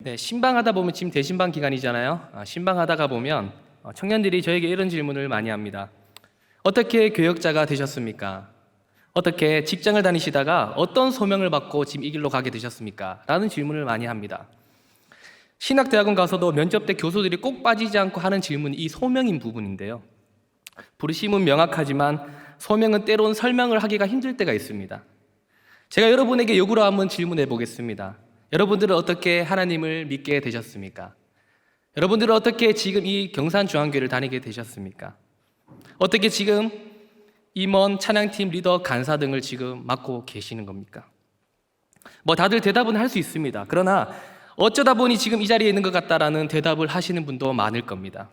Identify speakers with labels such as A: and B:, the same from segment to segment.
A: 네, 신방하다 보면 지금 대신방 기간이잖아요. 신방하다가 보면 청년들이 저에게 이런 질문을 많이 합니다. 어떻게 교역자가 되셨습니까? 어떻게 직장을 다니시다가 어떤 소명을 받고 지금 이 길로 가게 되셨습니까? 라는 질문을 많이 합니다. 신학대학원 가서도 면접 때 교수들이 꼭 빠지지 않고 하는 질문이 이 소명인 부분인데요. 부르심은 명확하지만 소명은 때론 설명을 하기가 힘들 때가 있습니다. 제가 여러분에게 역으로 한번 질문해 보겠습니다. 여러분들은 어떻게 하나님을 믿게 되셨습니까? 여러분들은 어떻게 지금 이 경산중앙교회를 다니게 되셨습니까? 어떻게 지금 임원, 찬양팀, 리더, 간사 등을 지금 맡고 계시는 겁니까? 다들 대답은 할 수 있습니다. 그러나 어쩌다 보니 지금 이 자리에 있는 것 같다라는 대답을 하시는 분도 많을 겁니다.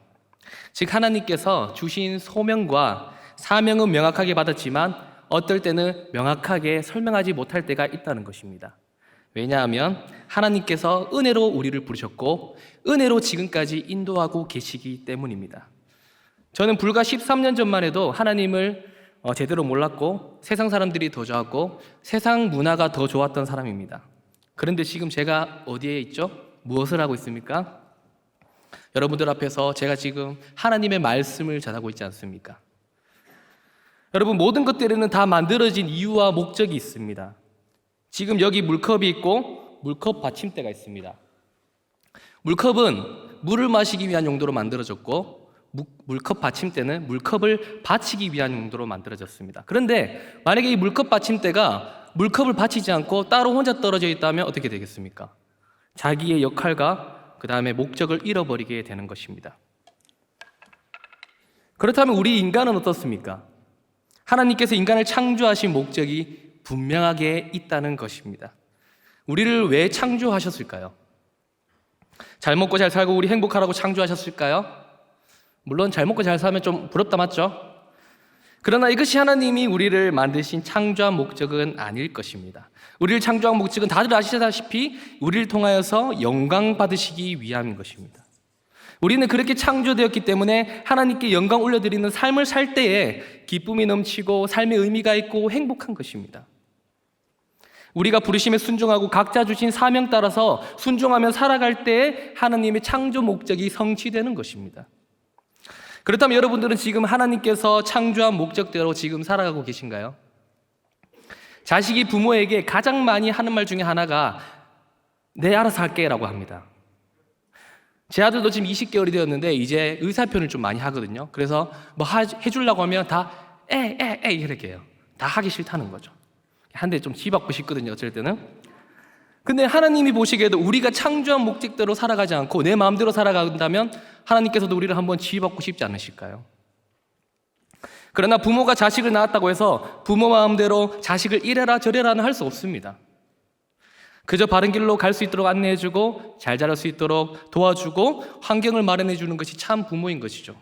A: 즉 하나님께서 주신 소명과 사명은 명확하게 받았지만 어떨 때는 명확하게 설명하지 못할 때가 있다는 것입니다. 왜냐하면 하나님께서 은혜로 우리를 부르셨고 은혜로 지금까지 인도하고 계시기 때문입니다. 저는 불과 13년 전만 해도 하나님을 제대로 몰랐고 세상 사람들이 더 좋았고 세상 문화가 더 좋았던 사람입니다. 그런데 지금 제가 어디에 있죠? 무엇을 하고 있습니까? 여러분들 앞에서 제가 지금 하나님의 말씀을 전하고 있지 않습니까? 여러분, 모든 것들에는 다 만들어진 이유와 목적이 있습니다. 지금 여기 물컵이 있고 물컵 받침대가 있습니다. 물컵은 물을 마시기 위한 용도로 만들어졌고 물컵 받침대는 물컵을 받치기 위한 용도로 만들어졌습니다. 그런데 만약에 이 물컵 받침대가 물컵을 받치지 않고 따로 혼자 떨어져 있다면 어떻게 되겠습니까? 자기의 역할과 그 다음에 목적을 잃어버리게 되는 것입니다. 그렇다면 우리 인간은 어떻습니까? 하나님께서 인간을 창조하신 목적이 분명하게 있다는 것입니다. 우리를 왜 창조하셨을까요? 잘 먹고 잘 살고 우리 행복하라고 창조하셨을까요? 물론 잘 먹고 잘 살면 좀 부럽다, 맞죠? 그러나 이것이 하나님이 우리를 만드신 창조한 목적은 아닐 것입니다. 우리를 창조한 목적은 다들 아시다시피 우리를 통하여서 영광 받으시기 위함인 것입니다. 우리는 그렇게 창조되었기 때문에 하나님께 영광 올려드리는 삶을 살 때에 기쁨이 넘치고 삶의 의미가 있고 행복한 것입니다. 우리가 부르심에 순종하고 각자 주신 사명 따라서 순종하며 살아갈 때에 하나님의 창조 목적이 성취되는 것입니다. 그렇다면 여러분들은 지금 하나님께서 창조한 목적대로 지금 살아가고 계신가요? 자식이 부모에게 가장 많이 하는 말 중에 하나가 네, 알아서 할게 라고 합니다. 제 아들도 지금 20개월이 되었는데 이제 의사표현을 좀 많이 하거든요. 그래서 해주려고 하면 다 이렇게 해요. 다 하기 싫다는 거죠. 한 대 좀 쥐받고 싶거든요, 어쩔 때는. 근데 하나님이 보시기에도 우리가 창조한 목적대로 살아가지 않고 내 마음대로 살아간다면 하나님께서도 우리를 한번 쥐받고 싶지 않으실까요? 그러나 부모가 자식을 낳았다고 해서 부모 마음대로 자식을 이래라 저래라는 할 수 없습니다. 그저 바른 길로 갈 수 있도록 안내해주고 잘 자랄 수 있도록 도와주고 환경을 마련해주는 것이 참 부모인 것이죠.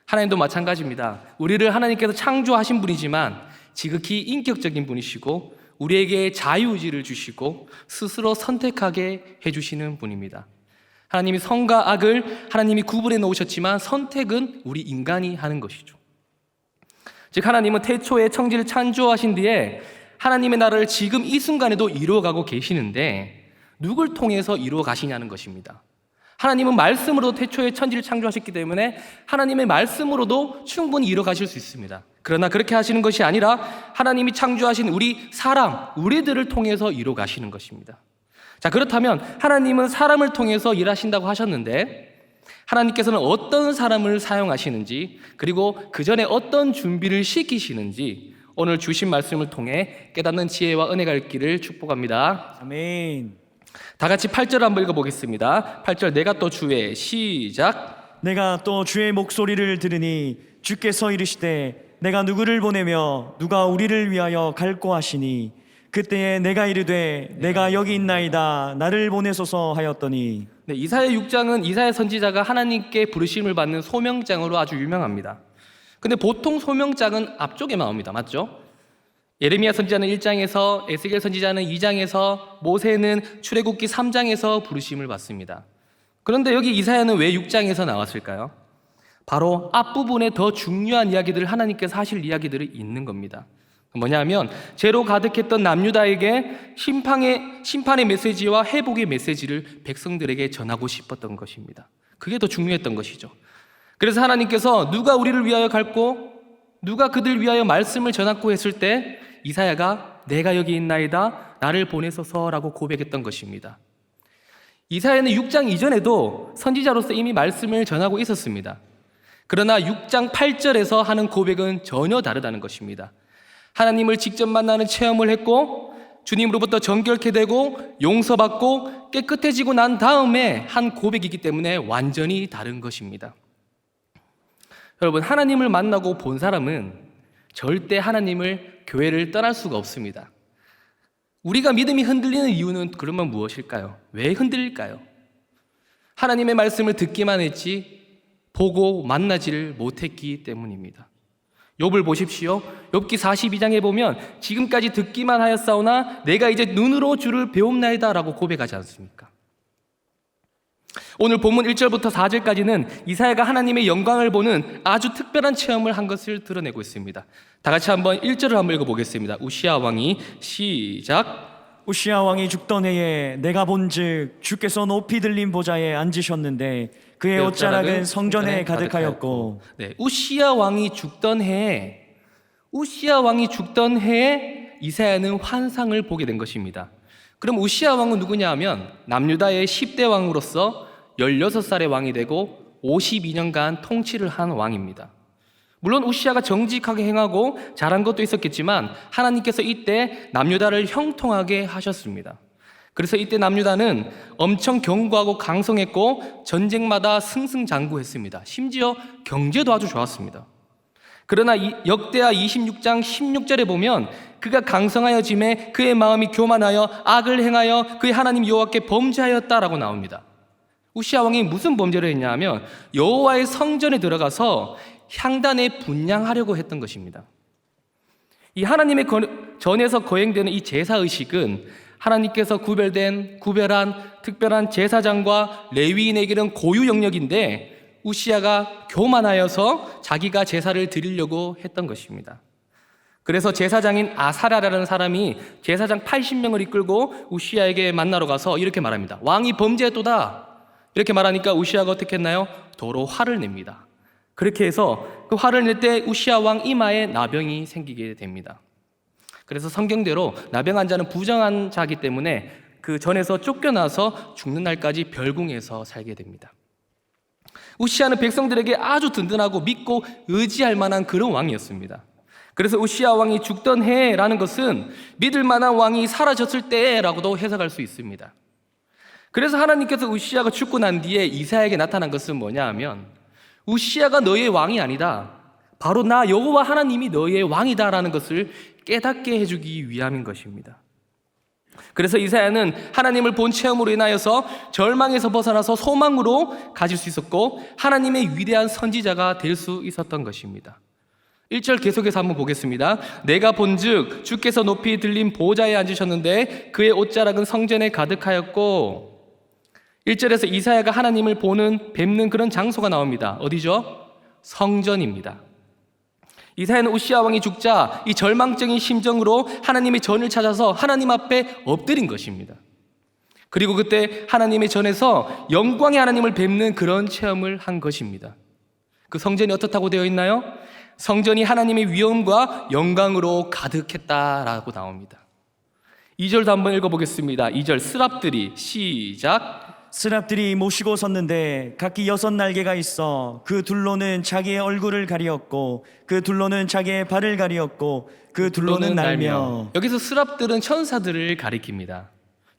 A: 하나님도 마찬가지입니다. 우리를 하나님께서 창조하신 분이지만 지극히 인격적인 분이시고 우리에게 자유의지를 주시고 스스로 선택하게 해주시는 분입니다. 하나님이 선과 악을 하나님이 구분해 놓으셨지만 선택은 우리 인간이 하는 것이죠. 즉 하나님은 태초에 청지를 창조하신 뒤에 하나님의 나라를 지금 이 순간에도 이루어가고 계시는데 누굴 통해서 이루어 가시냐는 것입니다. 하나님은 말씀으로 태초에 천지를 창조하셨기 때문에 하나님의 말씀으로도 충분히 이루어 가실 수 있습니다. 그러나 그렇게 하시는 것이 아니라 하나님이 창조하신 우리들을 통해서 이루어 가시는 것입니다. 자, 그렇다면 하나님은 사람을 통해서 일하신다고 하셨는데 하나님께서는 어떤 사람을 사용하시는지 그리고 그 전에 어떤 준비를 시키시는지 오늘 주신 말씀을 통해 깨닫는 지혜와 은혜가 있기를 축복합니다.
B: 아멘.
A: 다 같이 8절 한번 읽어보겠습니다. 8절 내가 또 주의 시작.
B: 내가 또 주의 목소리를 들으니 주께서 이르시되 내가 누구를 보내며 누가 우리를 위하여 갈고 하시니 그때에 내가 이르되 내가 여기 있나이다 나를 보내소서 하였더니.
A: 네, 이사야 6장은 이사야 선지자가 하나님께 부르심을 받는 소명장으로 아주 유명합니다. 근데 보통 소명장은 앞쪽에 나옵니다. 맞죠? 예레미야 선지자는 1장에서, 에스겔 선지자는 2장에서, 모세는 출애굽기 3장에서 부르심을 받습니다. 그런데 여기 이사야는 왜 6장에서 나왔을까요? 바로 앞부분에 더 중요한 이야기들을 하나님께서 하실 이야기들이 있는 겁니다. 뭐냐면 죄로 가득했던 남유다에게 심판의 메시지와 회복의 메시지를 백성들에게 전하고 싶었던 것입니다. 그게 더 중요했던 것이죠. 그래서 하나님께서 누가 우리를 위하여 갈고 누가 그들 위하여 말씀을 전하고 했을 때 이사야가 내가 여기 있나이다 나를 보내소서라고 고백했던 것입니다. 이사야는 6장 이전에도 선지자로서 이미 말씀을 전하고 있었습니다. 그러나 6장 8절에서 하는 고백은 전혀 다르다는 것입니다. 하나님을 직접 만나는 체험을 했고 주님으로부터 정결케 되고 용서받고 깨끗해지고 난 다음에 한 고백이기 때문에 완전히 다른 것입니다. 여러분, 하나님을 만나고 본 사람은 절대 하나님을, 교회를 떠날 수가 없습니다. 우리가 믿음이 흔들리는 이유는 그러면 무엇일까요? 왜 흔들릴까요? 하나님의 말씀을 듣기만 했지 보고 만나지를 못했기 때문입니다. 욥을 보십시오. 욥기 42장에 보면 지금까지 듣기만 하였사오나 내가 이제 눈으로 주를 배움나이다 라고 고백하지 않습니까? 오늘 본문 1절부터 4절까지는 이사야가 하나님의 영광을 보는 아주 특별한 체험을 한 것을 드러내고 있습니다. 다 같이 한번 1절을 한번 읽어보겠습니다. 우시야 왕이 시작.
B: 우시야 왕이 죽던 해에 내가 본즉 주께서 높이 들린 보좌에 앉으셨는데 그의 옷자락은 성전에 가득하였고.
A: 네, 우시야 왕이 죽던 해에 이사야는 환상을 보게 된 것입니다. 그럼 우시야 왕은 누구냐 하면 남유다의 10대 왕으로서 16살의 왕이 되고 52년간 통치를 한 왕입니다. 물론 우시야가 정직하게 행하고 잘한 것도 있었겠지만 하나님께서 이때 남유다를 형통하게 하셨습니다. 그래서 이때 남유다는 엄청 견고하고 강성했고 전쟁마다 승승장구했습니다. 심지어 경제도 아주 좋았습니다. 그러나 역대하 26장 16절에 보면 그가 강성하여짐에 그의 마음이 교만하여 악을 행하여 그의 하나님 여호와께 범죄하였다라고 나옵니다. 우시야 왕이 무슨 범죄를 했냐 하면 여호와의 성전에 들어가서 향단에 분향하려고 했던 것입니다. 이 하나님의 전에서 거행되는 이 제사의식은 하나님께서 구별한 특별한 제사장과 레위인에게는 고유 영역인데 우시야가 교만하여서 자기가 제사를 드리려고 했던 것입니다. 그래서 제사장인 아사랴라는 사람이 제사장 80명을 이끌고 우시야에게 만나러 가서 이렇게 말합니다. 왕이 범죄했도다. 이렇게 말하니까 우시야가 어떻게 했나요? 도로 화를 냅니다. 그렇게 해서 그 화를 낼 때 우시야 왕 이마에 나병이 생기게 됩니다. 그래서 성경대로 나병한 자는 부정한 자이기 때문에 그 전에서 쫓겨나서 죽는 날까지 별궁에서 살게 됩니다. 우시야는 백성들에게 아주 든든하고 믿고 의지할 만한 그런 왕이었습니다. 그래서 우시야 왕이 죽던 해라는 것은 믿을 만한 왕이 사라졌을 때라고도 해석할 수 있습니다. 그래서 하나님께서 우시야가 죽고 난 뒤에 이사야에게 나타난 것은 뭐냐 하면 우시야가 너의 왕이 아니다. 바로 나 여호와 하나님이 너의 왕이다라는 것을 깨닫게 해주기 위함인 것입니다. 그래서 이사야는 하나님을 본 체험으로 인하여서 절망에서 벗어나서 소망으로 가질 수 있었고 하나님의 위대한 선지자가 될 수 있었던 것입니다. 1절 계속해서 한번 보겠습니다. 내가 본즉 주께서 높이 들린 보좌에 앉으셨는데 그의 옷자락은 성전에 가득하였고. 1절에서 이사야가 하나님을 뵙는 그런 장소가 나옵니다. 어디죠? 성전입니다. 이사야는 우시야 왕이 죽자 이 절망적인 심정으로 하나님의 전을 찾아서 하나님 앞에 엎드린 것입니다. 그리고 그때 하나님의 전에서 영광의 하나님을 뵙는 그런 체험을 한 것입니다. 그 성전이 어떻다고 되어 있나요? 성전이 하나님의 위엄과 영광으로 가득했다라고 나옵니다. 2절도 한번 읽어보겠습니다. 2절 스랍들이 시작.
B: 스랍들이 모시고 섰는데 각기 6날개가 있어 그 둘로는 자기의 얼굴을 가리었고 그 둘로는 자기의 발을 가리었고 그 둘로는 날며.
A: 여기서 스랍들은 천사들을 가리킵니다.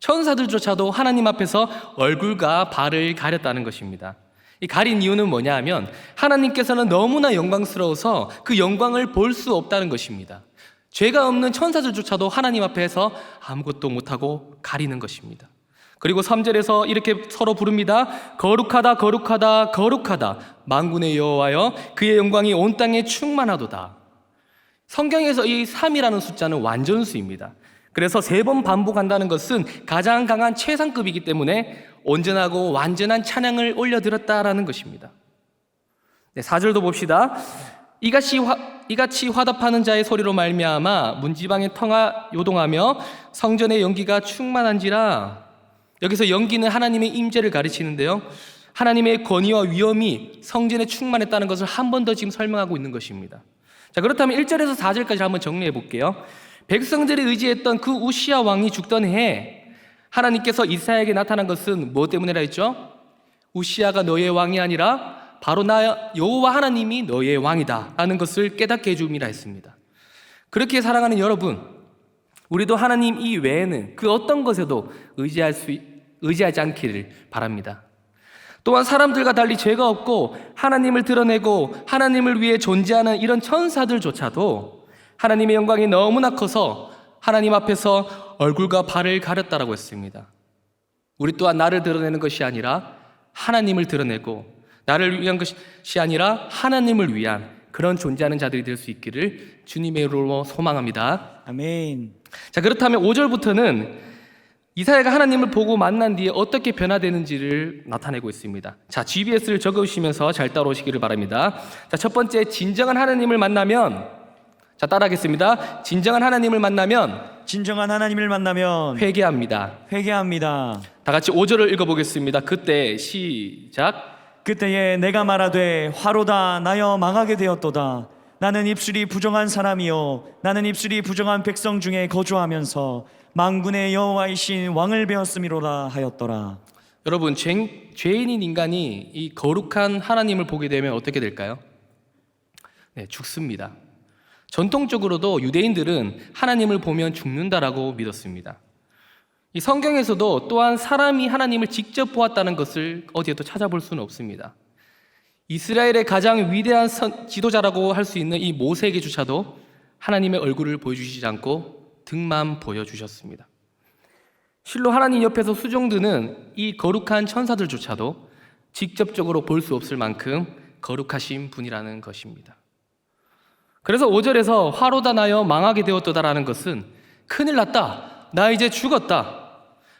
A: 천사들조차도 하나님 앞에서 얼굴과 발을 가렸다는 것입니다. 이 가린 이유는 뭐냐 하면 하나님께서는 너무나 영광스러워서 그 영광을 볼 수 없다는 것입니다. 죄가 없는 천사들조차도 하나님 앞에서 아무것도 못하고 가리는 것입니다. 그리고 3절에서 이렇게 서로 부릅니다. 거룩하다 거룩하다 거룩하다 만군의 여호와여 그의 영광이 온 땅에 충만하도다. 성경에서 이 3이라는 숫자는 완전수입니다. 그래서 3번 반복한다는 것은 가장 강한 최상급이기 때문에 온전하고 완전한 찬양을 올려드렸다라는 것입니다. 네, 4절도 봅시다. 이같이 화답하는 자의 소리로 말미암아 문지방의 터가 요동하며 성전의 연기가 충만한지라. 여기서 연기는 하나님의 임재를 가르치는데요, 하나님의 권위와 위엄이 성전에 충만했다는 것을 한 번 더 지금 설명하고 있는 것입니다. 자, 그렇다면 1절에서 4절까지 한번 정리해 볼게요. 백성들이 의지했던 그 우시야 왕이 죽던 해에 하나님께서 이사야에게 나타난 것은 뭐 때문이라 했죠? 우시야가 너의 왕이 아니라 바로 나 여호와 하나님이 너의 왕이다 라는 것을 깨닫게 해줌이라 했습니다. 그렇게 사랑하는 여러분, 우리도 하나님 이외에는 그 어떤 것에도 의지하지 않기를 바랍니다. 또한 사람들과 달리 죄가 없고 하나님을 드러내고 하나님을 위해 존재하는 이런 천사들조차도 하나님의 영광이 너무나 커서 하나님 앞에서 얼굴과 발을 가렸다라고 했습니다. 우리 또한 나를 드러내는 것이 아니라 하나님을 드러내고, 나를 위한 것이 아니라 하나님을 위한 그런 존재하는 자들이 될 수 있기를 주님의 이름으로 소망합니다.
B: 아멘.
A: 자, 그렇다면 5절부터는 이사야가 하나님을 보고 만난 뒤에 어떻게 변화되는지를 나타내고 있습니다. 자, GBS를 적으시면서 잘 따라오시기를 바랍니다. 자, 첫 번째, 진정한 하나님을 만나면, 자, 따라하겠습니다. 진정한 하나님을 만나면
B: 진정한 하나님을 만나면
A: 회개합니다.
B: 회개합니다.
A: 다 같이 5절을 읽어보겠습니다. 그때 시작.
B: 그때에 내가 말하되 화로다 나여 망하게 되었도다. 나는 입술이 부정한 사람이요 나는 입술이 부정한 백성 중에 거주하면서 만군의 여호와이신 왕을 배웠음이로라 하였더라.
A: 여러분, 죄인인 인간이 이 거룩한 하나님을 보게 되면 어떻게 될까요? 네, 죽습니다. 전통적으로도 유대인들은 하나님을 보면 죽는다라고 믿었습니다. 이 성경에서도 또한 사람이 하나님을 직접 보았다는 것을 어디에도 찾아볼 수는 없습니다. 이스라엘의 가장 위대한 지도자라고 할 수 있는 이 모세에게조차도 하나님의 얼굴을 보여주시지 않고 등만 보여주셨습니다. 실로 하나님 옆에서 수종드는 이 거룩한 천사들조차도 직접적으로 볼 수 없을 만큼 거룩하신 분이라는 것입니다. 그래서 5절에서 화로다 나여 망하게 되었도다라는 것은 큰일 났다, 나 이제 죽었다,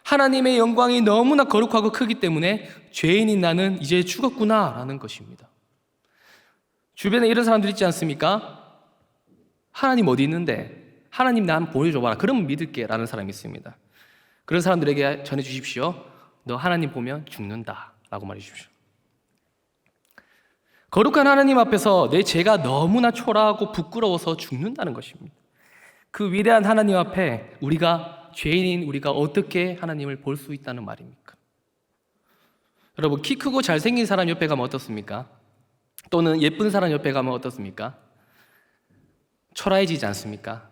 A: 하나님의 영광이 너무나 거룩하고 크기 때문에 죄인인 나는 이제 죽었구나 라는 것입니다. 주변에 이런 사람들 있지 않습니까? 하나님 어디 있는데? 하나님 나 한번 보여줘봐라, 그러면 믿을게 라는 사람이 있습니다. 그런 사람들에게 전해주십시오. 너 하나님 보면 죽는다 라고 말해주십시오. 거룩한 하나님 앞에서 내 죄가 너무나 초라하고 부끄러워서 죽는다는 것입니다. 그 위대한 하나님 앞에 죄인인 우리가 어떻게 하나님을 볼 수 있다는 말입니까? 여러분, 키 크고 잘생긴 사람 옆에 가면 어떻습니까? 또는 예쁜 사람 옆에 가면 어떻습니까? 초라해지지 않습니까?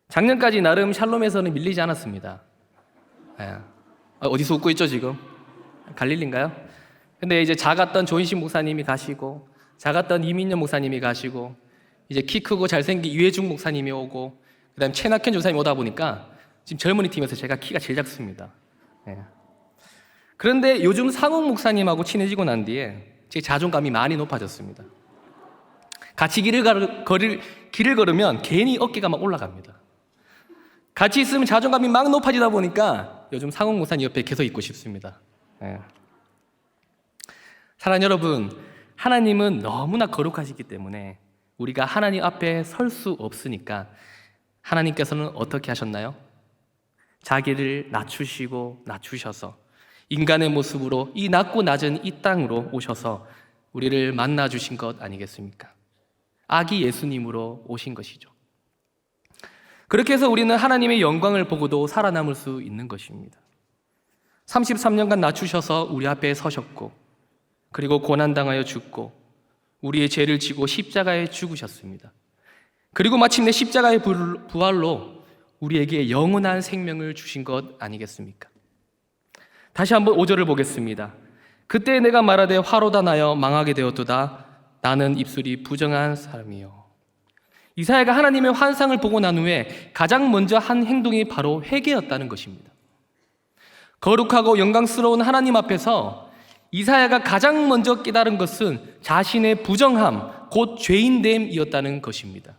A: 작년까지 나름 샬롬에서는 밀리지 않았습니다. 어디서 웃고 있죠 지금? 갈릴리인가요? 근데 이제 작았던 조인신 목사님이 가시고, 작았던 이민년 목사님이 가시고, 이제 키 크고 잘생긴 이회중 목사님이 오고, 그 다음에 최낙현 조사님이 오다 보니까 지금 젊은이 팀에서 제가 키가 제일 작습니다. 그런데 요즘 상욱 목사님하고 친해지고 난 뒤에 제 자존감이 많이 높아졌습니다. 같이 길을 걸으면 괜히 어깨가 막 올라갑니다. 같이 있으면 자존감이 막 높아지다 보니까 요즘 상욱 목사님 옆에 계속 있고 싶습니다. 사랑하는 여러분, 하나님은 너무나 거룩하시기 때문에 우리가 하나님 앞에 설 수 없으니까 하나님께서는 어떻게 하셨나요? 자기를 낮추셔서 인간의 모습으로 이 낮고 낮은 이 땅으로 오셔서 우리를 만나 주신 것 아니겠습니까? 아기 예수님으로 오신 것이죠. 그렇게 해서 우리는 하나님의 영광을 보고도 살아남을 수 있는 것입니다. 33년간 낮추셔서 우리 앞에 서셨고, 그리고 고난당하여 죽고 우리의 죄를 지고 십자가에 죽으셨습니다. 그리고 마침내 십자가의 부활로 우리에게 영원한 생명을 주신 것 아니겠습니까? 다시 한번 5절을 보겠습니다. 그때 내가 말하되 화로다 나여 망하게 되었도다. 나는 입술이 부정한 사람이요. 이사야가 하나님의 환상을 보고 난 후에 가장 먼저 한 행동이 바로 회개였다는 것입니다. 거룩하고 영광스러운 하나님 앞에서 이사야가 가장 먼저 깨달은 것은 자신의 부정함, 곧 죄인됨이었다는 것입니다.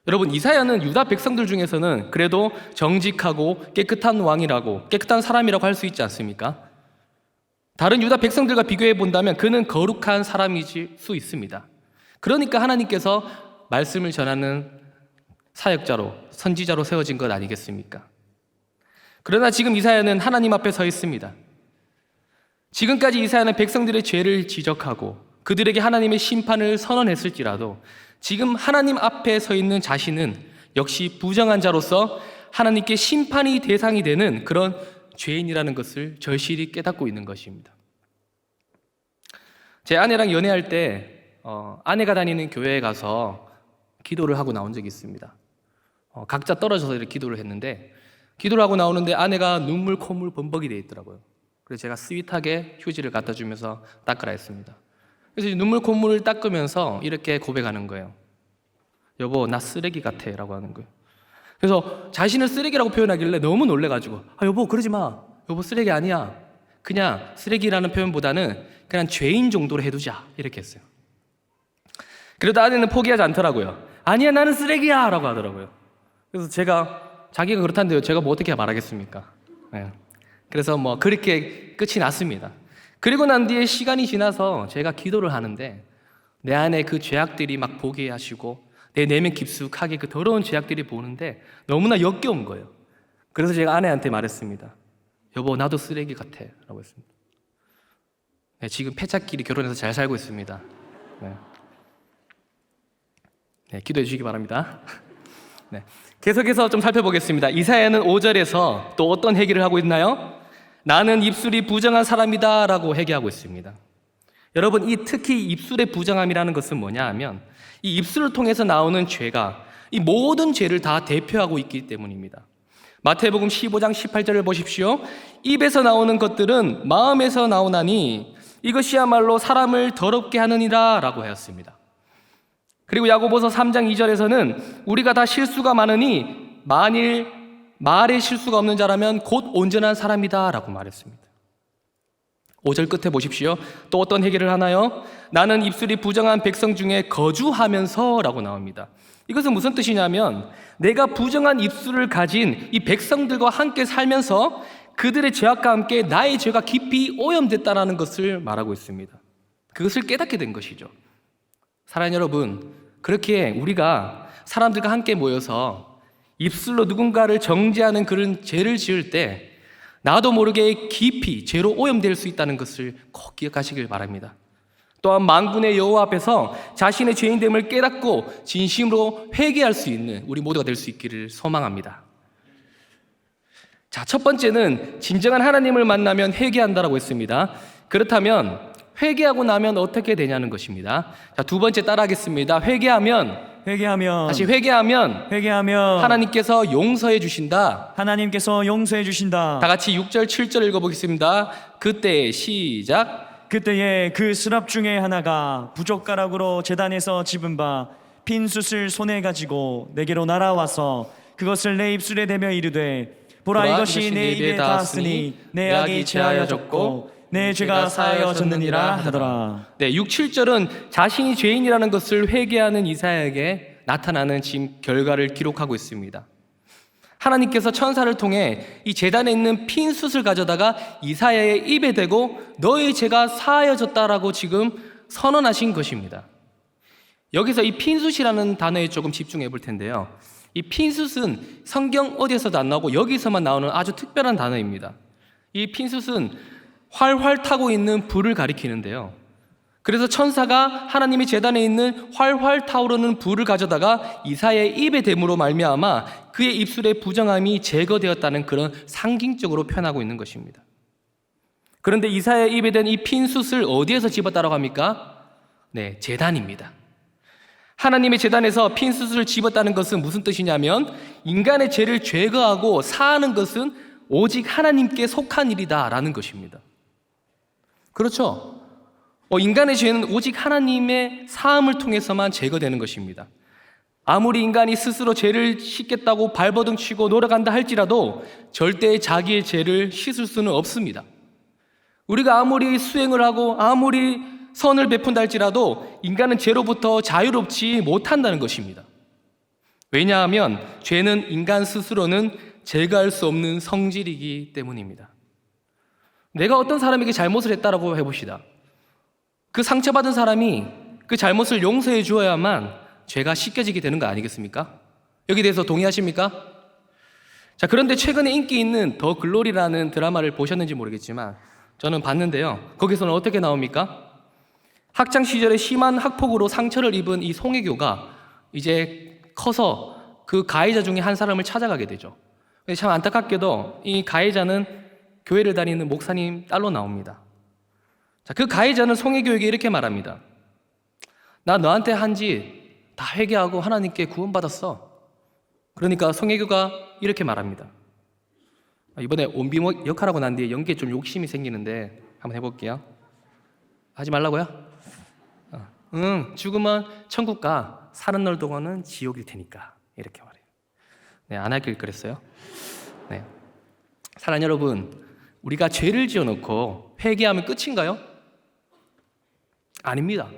A: 여러분, 이사야는 유다 백성들 중에서는 그래도 정직하고 깨끗한 왕이라고, 깨끗한 사람이라고 할 수 있지 않습니까? 다른 유다 백성들과 비교해 본다면 그는 거룩한 사람일 수 있습니다. 그러니까 하나님께서 말씀을 전하는 사역자로, 선지자로 세워진 것 아니겠습니까? 그러나 지금 이사야는 하나님 앞에 서 있습니다. 지금까지 이사야는 백성들의 죄를 지적하고 그들에게 하나님의 심판을 선언했을지라도 지금 하나님 앞에 서 있는 자신은 역시 부정한 자로서 하나님께 심판이 대상이 되는 그런 죄인이라는 것을 절실히 깨닫고 있는 것입니다. 제 아내랑 연애할 때 아내가 다니는 교회에 가서 기도를 하고 나온 적이 있습니다. 각자 떨어져서 이렇게 기도를 했는데 기도를 하고 나오는데 아내가 눈물 콧물 범벅이 돼 있더라고요. 그래서 제가 스윗하게 휴지를 갖다 주면서 닦으라 했습니다. 그래서 눈물 콧물을 닦으면서 이렇게 고백하는 거예요. 여보, 나 쓰레기 같아 라고 하는 거예요. 그래서 자신을 쓰레기라고 표현하길래 너무 놀래가지고 여보 그러지 마, 여보 쓰레기 아니야, 그냥 쓰레기라는 표현보다는 그냥 죄인 정도로 해두자 이렇게 했어요. 그래도 아내는 포기하지 않더라고요. 아니야 나는 쓰레기야 라고 하더라고요. 그래서 제가 자기가 그렇다는데요 제가 뭐 어떻게 말하겠습니까? 네. 그래서 뭐 그렇게 끝이 났습니다. 그리고 난 뒤에 시간이 지나서 제가 기도를 하는데 내 안에 그 죄악들이 막 보게 하시고 내 내면 깊숙하게 그 더러운 죄악들이 보는데 너무나 역겨운 거예요. 그래서 제가 아내한테 말했습니다. 여보 나도 쓰레기 같아 라고 했습니다. 네, 지금 패착끼리 결혼해서 잘 살고 있습니다. 네. 네, 기도해 주시기 바랍니다. 네. 계속해서 좀 살펴보겠습니다. 이사야는 5절에서 또 어떤 회개를 하고 있나요? 나는 입술이 부정한 사람이다 라고 회개하고 있습니다. 여러분 이 특히 입술의 부정함이라는 것은 뭐냐 하면 이 입술을 통해서 나오는 죄가 이 모든 죄를 다 대표하고 있기 때문입니다. 마태복음 15장 18절을 보십시오. 입에서 나오는 것들은 마음에서 나오나니 이것이야말로 사람을 더럽게 하느니라 라고 하였습니다. 그리고 야고보서 3장 2절에서는 우리가 다 실수가 많으니 만일 말에 실수가 없는 자라면 곧 온전한 사람이다 라고 말했습니다. 5절 끝에 보십시오. 또 어떤 회개를 하나요? 나는 입술이 부정한 백성 중에 거주하면서 라고 나옵니다. 이것은 무슨 뜻이냐면 내가 부정한 입술을 가진 이 백성들과 함께 살면서 그들의 죄악과 함께 나의 죄가 깊이 오염됐다는 것을 말하고 있습니다. 그것을 깨닫게 된 것이죠. 사랑하는 여러분, 그렇게 우리가 사람들과 함께 모여서 입술로 누군가를 정죄하는 그런 죄를 지을 때 나도 모르게 깊이 죄로 오염될 수 있다는 것을 꼭 기억하시길 바랍니다. 또한 만군의 여호와 앞에서 자신의 죄인됨을 깨닫고 진심으로 회개할 수 있는 우리 모두가 될 수 있기를 소망합니다. 자, 첫 번째는 진정한 하나님을 만나면 회개한다라고 했습니다. 그렇다면 회개하고 나면 어떻게 되냐는 것입니다. 자, 두 번째 따라하겠습니다. 회개하면 다시 회개하면 하나님께서 용서해 주신다.
B: 하나님께서 용서해 주신다.
A: 다 같이 6절 7절 읽어보겠습니다. 그때 시작.
B: 그때에 그 스랍 중에 하나가 부젓가락으로 제단에서 집은 바 핀 숯을 손에 가지고 내게로 날아와서 그것을 내 입술에 대며 이르되 보라 이것이 내 입에 닿았으니 내 악이 제하여졌고 내 죄가 사하여졌느니라 하더라.
A: 네, 6, 7절은 자신이 죄인이라는 것을 회개하는 이사야에게 나타나는 지금 결과를 기록하고 있습니다. 하나님께서 천사를 통해 이 제단에 있는 핀 숯을 가져다가 이사야의 입에 대고 너의 죄가 사하여졌다라고 지금 선언하신 것입니다. 여기서 이 핀 숯이라는 단어에 조금 집중해 볼 텐데요. 이 핀 숯은 성경 어디에서도 안 나오고 여기서만 나오는 아주 특별한 단어입니다. 이 핀 숯은 활활 타고 있는 불을 가리키는데요. 그래서 천사가 하나님의 제단에 있는 활활 타오르는 불을 가져다가 이사야의 입에 댐으로 말미암아 그의 입술의 부정함이 제거되었다는 그런 상징적으로 표현하고 있는 것입니다. 그런데 이사야의 입에 댄 이 핀숯을 어디에서 집었다라고 합니까? 네, 제단입니다. 하나님의 제단에서 핀숯을 집었다는 것은 무슨 뜻이냐면 인간의 죄를 제거하고 사하는 것은 오직 하나님께 속한 일이다라는 것입니다. 그렇죠? 인간의 죄는 오직 하나님의 사함을 통해서만 제거되는 것입니다. 아무리 인간이 스스로 죄를 씻겠다고 발버둥 치고 노력한다 할지라도 절대 자기의 죄를 씻을 수는 없습니다. 우리가 아무리 수행을 하고 아무리 선을 베푼다 할지라도 인간은 죄로부터 자유롭지 못한다는 것입니다. 왜냐하면 죄는 인간 스스로는 제거할 수 없는 성질이기 때문입니다. 내가 어떤 사람에게 잘못을 했다라고 해봅시다. 그 상처받은 사람이 그 잘못을 용서해 주어야만 죄가 씻겨지게 되는 거 아니겠습니까? 여기 대해서 동의하십니까? 자, 그런데 최근에 인기 있는 더 글로리라는 드라마를 보셨는지 모르겠지만 저는 봤는데요. 거기서는 어떻게 나옵니까? 학창 시절에 심한 학폭으로 상처를 입은 이 송혜교가 이제 커서 그 가해자 중에 한 사람을 찾아가게 되죠. 근데 참 안타깝게도 이 가해자는 교회를 다니는 목사님 딸로 나옵니다. 자, 그 가해자는 송혜교에게 이렇게 말합니다. 나 너한테 한 짓 다 회개하고 하나님께 구원받았어. 그러니까 송혜교가 이렇게 말합니다. 이번에 온비 역할하고 난 뒤에 연기에 좀 욕심이 생기는데 한번 해볼게요. 하지 말라고요? 응, 죽으면 천국 가. 사는 날 동안은 지옥일 테니까. 이렇게 말해요. 네, 안 하길 그랬어요. 네. 사랑하는 여러분, 우리가 죄를 지어놓고 회개하면 끝인가요? 아닙니다.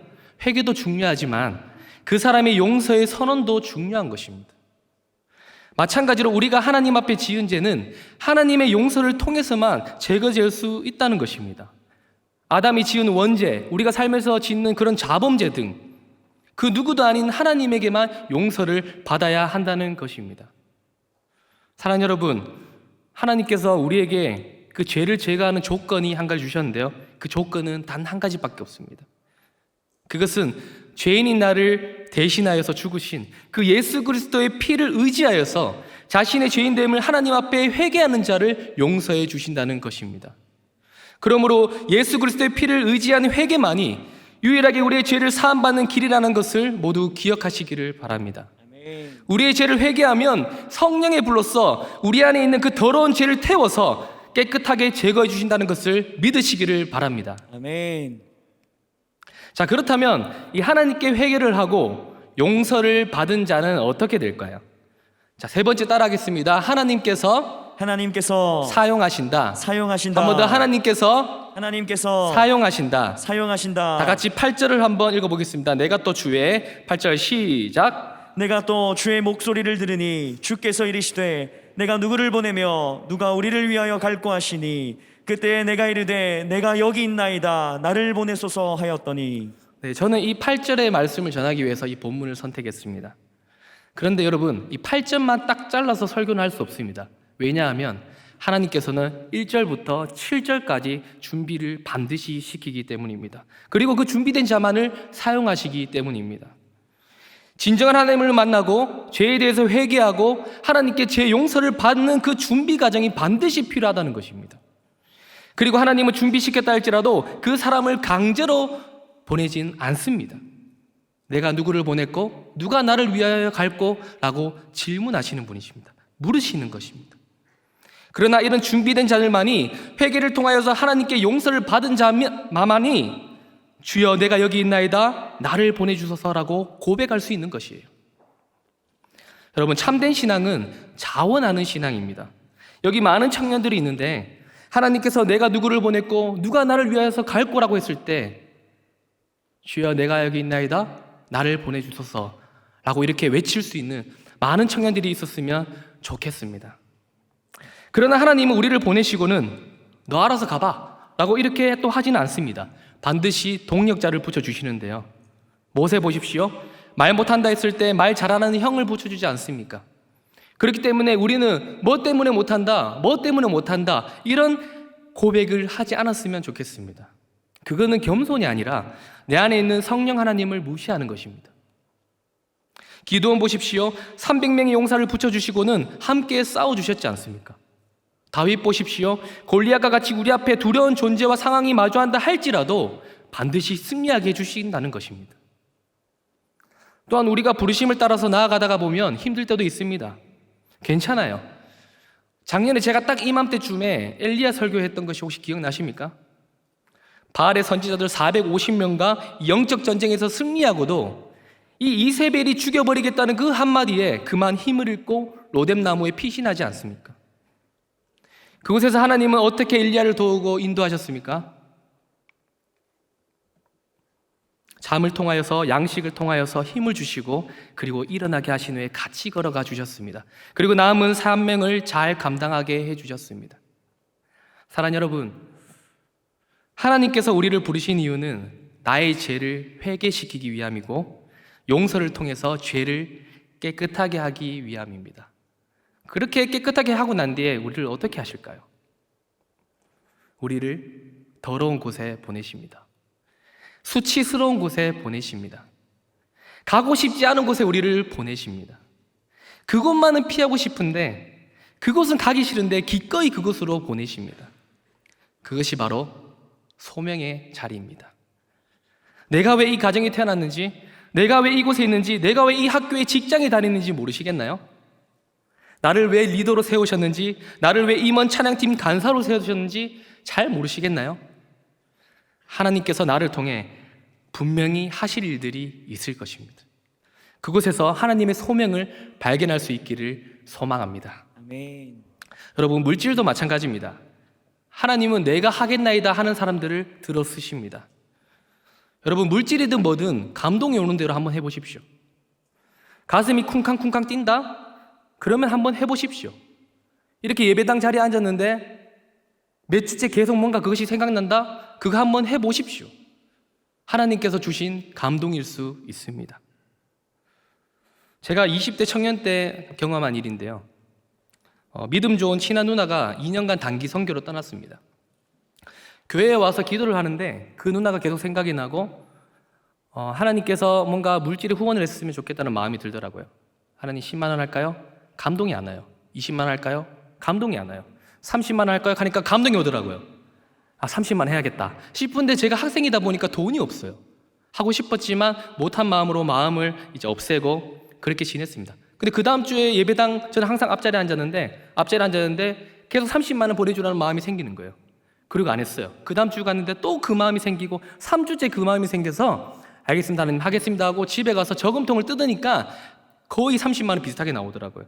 A: 회개도 중요하지만 그 사람의 용서의 선언도 중요한 것입니다. 마찬가지로 우리가 하나님 앞에 지은 죄는 하나님의 용서를 통해서만 제거될 수 있다는 것입니다. 아담이 지은 원죄, 우리가 살면서 짓는 그런 자범죄 등 그 누구도 아닌 하나님에게만 용서를 받아야 한다는 것입니다. 사랑하는 여러분, 하나님께서 우리에게 그 죄를 제거하는 조건이 한 가지 주셨는데요. 그 조건은 단 한 가지밖에 없습니다. 그것은 죄인인 나를 대신하여서 죽으신 그 예수 그리스도의 피를 의지하여서 자신의 죄인됨을 하나님 앞에 회개하는 자를 용서해 주신다는 것입니다. 그러므로 예수 그리스도의 피를 의지하는 회개만이 유일하게 우리의 죄를 사함받는 길이라는 것을 모두 기억하시기를 바랍니다. 우리의 죄를 회개하면 성령의 불로써 우리 안에 있는 그 더러운 죄를 태워서 깨끗하게 제거해 주신다는 것을 믿으시기를 바랍니다.
B: 아멘.
A: 자, 그렇다면 이 하나님께 회개를 하고 용서를 받은 자는 어떻게 될까요? 자, 세 번째 따라하겠습니다. 하나님께서 사용하신다. 한 번 더 하나님께서 사용하신다.
B: 사용하신다.
A: 다 같이 8절을 한번 읽어보겠습니다. 내가 또 주의 8절 시작.
B: 내가 또 주의 목소리를 들으니 주께서 이르시되 내가 누구를 보내며 누가 우리를 위하여 갈고 하시니 그때에 내가 이르되 내가 여기 있나이다 나를 보내소서 하였더니.
A: 네, 저는 이 8절의 말씀을 전하기 위해서 이 본문을 선택했습니다. 그런데 여러분, 이 8절만 딱 잘라서 설교는 할 수 없습니다. 왜냐하면 하나님께서는 1절부터 7절까지 준비를 반드시 시키기 때문입니다. 그리고 그 준비된 자만을 사용하시기 때문입니다. 진정한 하나님을 만나고 죄에 대해서 회개하고 하나님께 죄 용서를 받는 그 준비 과정이 반드시 필요하다는 것입니다. 그리고 하나님은 준비시켰다 할지라도 그 사람을 강제로 보내진 않습니다. 내가 누구를 보냈고 누가 나를 위하여 갈고? 라고 질문하시는 분이십니다. 물으시는 것입니다. 그러나 이런 준비된 자들만이 회개를 통하여서 하나님께 용서를 받은 자만이 주여 내가 여기 있나이다 나를 보내주소서라고 고백할 수 있는 것이에요. 여러분, 참된 신앙은 자원하는 신앙입니다. 여기 많은 청년들이 있는데 하나님께서 내가 누구를 보냈고 누가 나를 위하여서 갈 거라고 했을 때 주여 내가 여기 있나이다 나를 보내주소서라고 이렇게 외칠 수 있는 많은 청년들이 있었으면 좋겠습니다. 그러나 하나님은 우리를 보내시고는 너 알아서 가봐 라고 이렇게 또 하지는 않습니다. 반드시 동력자를 붙여주시는데요. 모세 보십시오. 말 못한다 했을 때 말 잘하는 형을 붙여주지 않습니까? 그렇기 때문에 우리는 뭐 때문에 못한다 이런 고백을 하지 않았으면 좋겠습니다. 그거는 겸손이 아니라 내 안에 있는 성령 하나님을 무시하는 것입니다. 기드온 보십시오. 300명의 용사를 붙여주시고는 함께 싸워주셨지 않습니까? 다윗 보십시오. 골리앗과 같이 우리 앞에 두려운 존재와 상황이 마주한다 할지라도 반드시 승리하게 해주신다는 것입니다. 또한 우리가 부르심을 따라서 나아가다가 보면 힘들 때도 있습니다. 괜찮아요. 작년에 제가 딱 이맘때쯤에 엘리야 설교했던 것이 혹시 기억나십니까? 바알의 선지자들 450명과 영적 전쟁에서 승리하고도 이 이세벨이 죽여버리겠다는 그 한마디에 그만 힘을 잃고 로뎀나무에 피신하지 않습니까? 그곳에서 하나님은 어떻게 엘리야를 도우고 인도하셨습니까? 잠을 통하여서 양식을 통하여서 힘을 주시고 그리고 일어나게 하신 후에 같이 걸어가 주셨습니다. 그리고 남은 사명을 잘 감당하게 해주셨습니다. 사랑하는 여러분, 하나님께서 우리를 부르신 이유는 나의 죄를 회개시키기 위함이고 용서를 통해서 죄를 깨끗하게 하기 위함입니다. 그렇게 깨끗하게 하고 난 뒤에 우리를 어떻게 하실까요? 우리를 더러운 곳에 보내십니다. 수치스러운 곳에 보내십니다. 가고 싶지 않은 곳에 우리를 보내십니다. 그곳만은 피하고 싶은데 그곳은 가기 싫은데 기꺼이 그곳으로 보내십니다. 그것이 바로 소명의 자리입니다. 내가 왜 이 가정에 태어났는지, 내가 왜 이곳에 있는지, 내가 왜 이 학교에 직장에 다니는지 모르시겠나요? 나를 왜 리더로 세우셨는지, 나를 왜 임원 찬양팀 간사로 세우셨는지 잘 모르시겠나요? 하나님께서 나를 통해 분명히 하실 일들이 있을 것입니다. 그곳에서 하나님의 소명을 발견할 수 있기를 소망합니다.
B: 아멘.
A: 여러분, 물질도 마찬가지입니다. 하나님은 내가 하겠나이다 하는 사람들을 들어 쓰십니다. 여러분, 물질이든 뭐든 감동이 오는 대로 한번 해보십시오. 가슴이 쿵쾅쿵쾅 뛴다? 그러면 한번 해보십시오. 이렇게 예배당 자리에 앉았는데 몇 주째 계속 뭔가 그것이 생각난다? 그거 한번 해보십시오. 하나님께서 주신 감동일 수 있습니다. 제가 20대 청년 때 경험한 일인데요. 믿음 좋은 친한 누나가 2년간 단기 선교로 떠났습니다. 교회에 와서 기도를 하는데 그 누나가 계속 생각이 나고 하나님께서 뭔가 물질의 후원을 했으면 좋겠다는 마음이 들더라고요. 하나님 10만 원 할까요? 감동이 안 와요. 20만 원 할까요? 감동이 안 와요. 30만 원 할까요? 하니까 감동이 오더라고요. 30만 원 해야겠다 싶은데 제가 학생이다 보니까 돈이 없어요. 하고 싶었지만 못한 마음으로 마음을 이제 없애고 그렇게 지냈습니다. 근데 그 다음 주에 예배당 저는 항상 앞자리에 앉았는데 계속 30만 원 보내주라는 마음이 생기는 거예요. 그리고 안 했어요. 그 다음 주 갔는데 또 그 마음이 생기고 3주째 그 마음이 생겨서 알겠습니다 하나님 하겠습니다 하고 집에 가서 저금통을 뜯으니까 거의 30만 원 비슷하게 나오더라고요.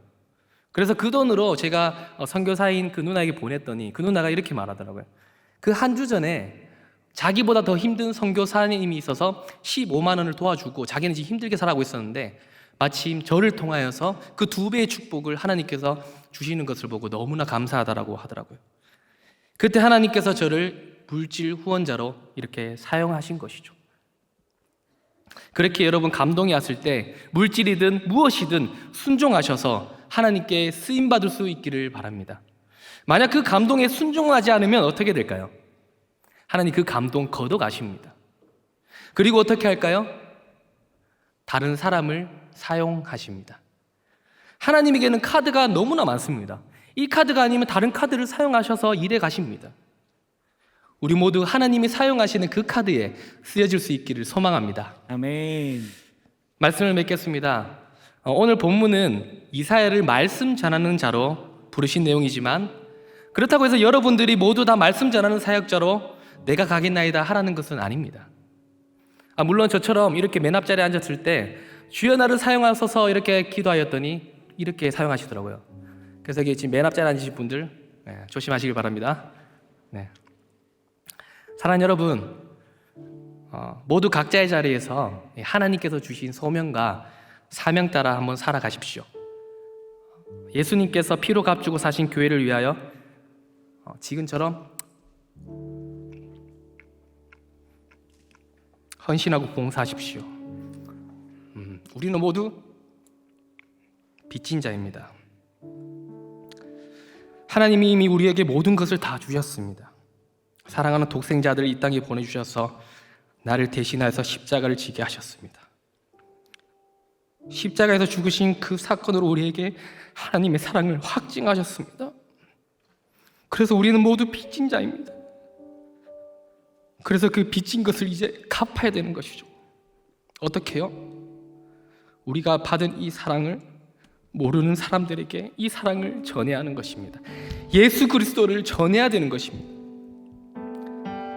A: 그래서 그 돈으로 제가 선교사인 그 누나에게 보냈더니 그 누나가 이렇게 말하더라고요. 그 한 주 전에 자기보다 더 힘든 선교사님이 있어서 15만 원을 도와주고 자기는 지금 힘들게 살아가고 있었는데 마침 저를 통하여서 그 2배의 축복을 하나님께서 주시는 것을 보고 너무나 감사하다라고 하더라고요. 그때 하나님께서 저를 물질 후원자로 이렇게 사용하신 것이죠. 그렇게 여러분 감동이 왔을 때 물질이든 무엇이든 순종하셔서 하나님께 쓰임받을 수 있기를 바랍니다. 만약 그 감동에 순종하지 않으면 어떻게 될까요? 하나님 그 감동 걷어가십니다. 그리고 어떻게 할까요? 다른 사람을 사용하십니다. 하나님에게는 카드가 너무나 많습니다. 이 카드가 아니면 다른 카드를 사용하셔서 일해 가십니다. 우리 모두 하나님이 사용하시는 그 카드에 쓰여질 수 있기를 소망합니다.
B: 아멘.
A: 말씀을 맺겠습니다. 오늘 본문은 이사야를 말씀 전하는 자로 부르신 내용이지만 그렇다고 해서 여러분들이 모두 다 말씀 전하는 사역자로 내가 가겠나이다 하라는 것은 아닙니다. 물론 저처럼 이렇게 맨 앞자리에 앉았을 때 주여 나를 사용하소서 이렇게 기도하였더니 이렇게 사용하시더라고요. 그래서 여기 지금 맨 앞자리에 앉으신 분들 조심하시길 바랍니다. 사랑하는 여러분, 모두 각자의 자리에서 하나님께서 주신 소명과 사명 따라 한번 살아가십시오. 예수님께서 피로 값주고 사신 교회를 위하여 지금처럼 헌신하고 봉사하십시오. 우리는 모두 빚진 자입니다. 하나님이 이미 우리에게 모든 것을 다 주셨습니다. 사랑하는 독생자들을 이 땅에 보내주셔서 나를 대신하여서 십자가를 지게 하셨습니다. 십자가에서 죽으신 그 사건으로 우리에게 하나님의 사랑을 확증하셨습니다. 그래서 우리는 모두 빚진 자입니다. 그래서 그 빚진 것을 이제 갚아야 되는 것이죠. 어떻게 해요? 우리가 받은 이 사랑을 모르는 사람들에게 이 사랑을 전해야 하는 것입니다. 예수 그리스도를 전해야 되는 것입니다.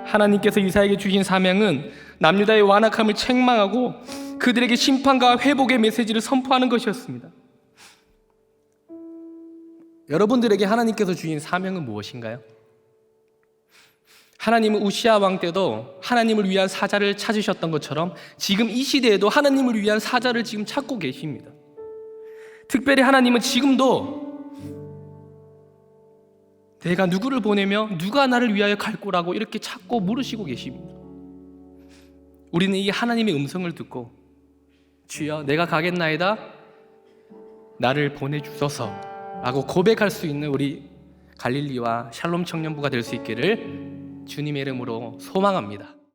A: 하나님께서 이사야에게 주신 사명은 남유다의 완악함을 책망하고 그들에게 심판과 회복의 메시지를 선포하는 것이었습니다. 여러분들에게 하나님께서 주신 사명은 무엇인가요? 하나님은 우시아 왕 때도 하나님을 위한 사자를 찾으셨던 것처럼 지금 이 시대에도 하나님을 위한 사자를 지금 찾고 계십니다. 특별히 하나님은 지금도 내가 누구를 보내며 누가 나를 위하여 갈 거라고 이렇게 찾고 물으시고 계십니다. 우리는 이 하나님의 음성을 듣고 주여 내가 가겠나이다 나를 보내주소서 라고 고백할 수 있는 우리 갈릴리와 샬롬 청년부가 될 수 있기를 주님의 이름으로 소망합니다.